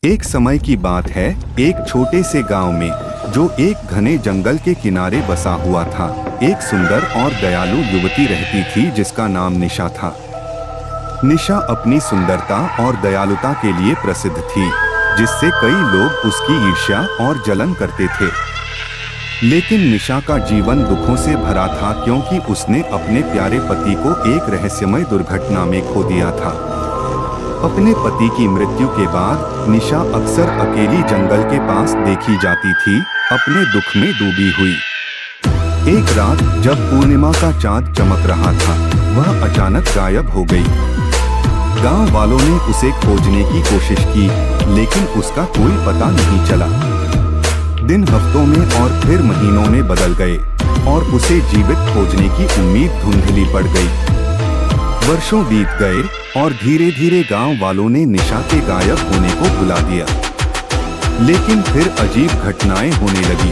एक समय की बात है, एक छोटे से गांव में, जो एक घने जंगल के किनारे बसा हुआ था, एक सुंदर और दयालु युवती रहती थी जिसका नाम निशा था। निशा अपनी सुंदरता और दयालुता के लिए प्रसिद्ध थी, जिससे कई लोग उसकी ईर्ष्या और जलन करते थे। लेकिन निशा का जीवन दुखों से भरा था, क्योंकि उसने अपने प्यारे पति को एक रहस्यमय दुर्घटना में खो दिया था। अपने पति की मृत्यु के बाद निशा अक्सर अकेली जंगल के पास देखी जाती थी, अपने दुख में डूबी हुई। एक रात जब पूर्णिमा का चांद चमक रहा था, वह अचानक गायब हो गई। गांव वालों ने उसे खोजने की कोशिश की, लेकिन उसका कोई पता नहीं चला। दिन हफ्तों में और फिर महीनों में बदल गए और उसे जीवित खोजने की उम्मीद धुंधली पड़ गई। वर्षों बीत गए और धीरे धीरे गांव वालों ने निशा के गायब होने को भुला दिया। लेकिन फिर अजीब घटनाएं होने लगी।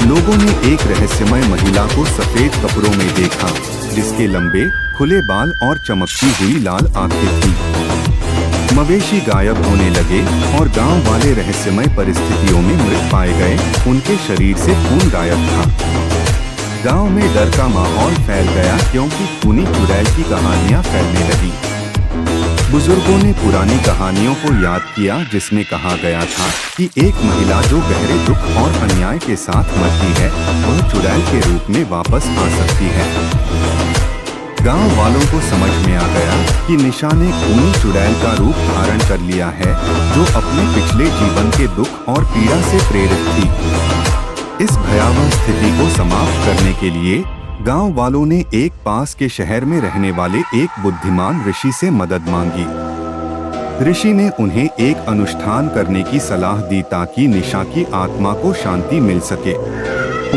लोगों ने एक रहस्यमय महिला को सफेद कपड़ों में देखा, जिसके लंबे खुले बाल और चमकती हुई लाल आंखें थीं। मवेशी गायब होने लगे और गांव वाले रहस्यमय परिस्थितियों में मृत पाए गए। उनके शरीर से खून गायब था। गांव में डर का माहौल फैल गया, क्योंकि खूनी चुड़ैल की कहानियां फैलने लगी। बुजुर्गों ने पुरानी कहानियों को याद किया, जिसमें कहा गया था कि एक महिला जो गहरे दुख और अन्याय के साथ मरती है, वह चुड़ैल के रूप में वापस आ सकती है। गांव वालों को समझ में आ गया कि निशा ने खूनी चुड़ैल का रूप धारण कर लिया है, जो अपने पिछले जीवन के दुख और पीड़ा से प्रेरित थी। इस भयावह स्थिति को समाप्त करने के लिए गांव वालों ने एक पास के शहर में रहने वाले एक बुद्धिमान ऋषि से मदद मांगी। ऋषि ने उन्हें एक अनुष्ठान करने की सलाह दी, ताकि निशा की आत्मा को शांति मिल सके।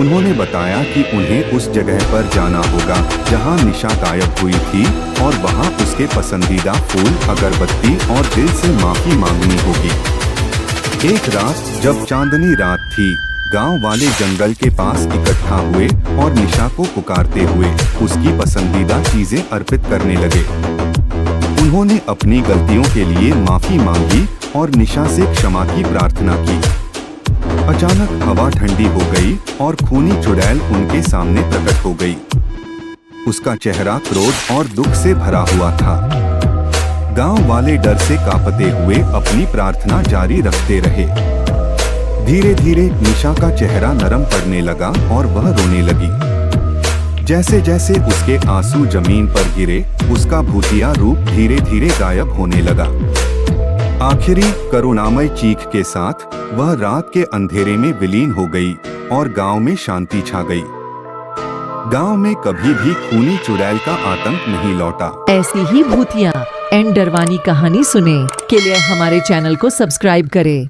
उन्होंने बताया कि उन्हें उस जगह पर जाना होगा जहां निशा गायब हुई थी, और वहां उसके पसंदीदा फूल, अगरबत्ती और दिल से माफी मांगनी होगी। एक रात जब चांदनी रात थी, गांव वाले जंगल के पास इकट्ठा हुए और निशा को पुकारते हुए उसकी पसंदीदा चीजें अर्पित करने लगे। उन्होंने अपनी गलतियों के लिए माफी मांगी और निशा से क्षमा की प्रार्थना की। अचानक हवा ठंडी हो गई और खूनी चुड़ैल उनके सामने प्रकट हो गई। उसका चेहरा क्रोध और दुख से भरा हुआ था। गांव वाले डर से कांपते हुए अपनी प्रार्थना जारी रखते रहे। धीरे धीरे निशा का चेहरा नरम पड़ने लगा और वह रोने लगी। जैसे जैसे उसके आंसू जमीन पर गिरे, उसका भूतिया रूप धीरे धीरे गायब होने लगा। आखिरी करुणामय चीख के साथ वह रात के अंधेरे में विलीन हो गई और गांव में शांति छा गई। गांव में कभी भी खूनी चुड़ैल का आतंक नहीं लौटा। ऐसी ही भूतिया एंड डरवानी कहानी सुने के लिए हमारे चैनल को सब्सक्राइब करें।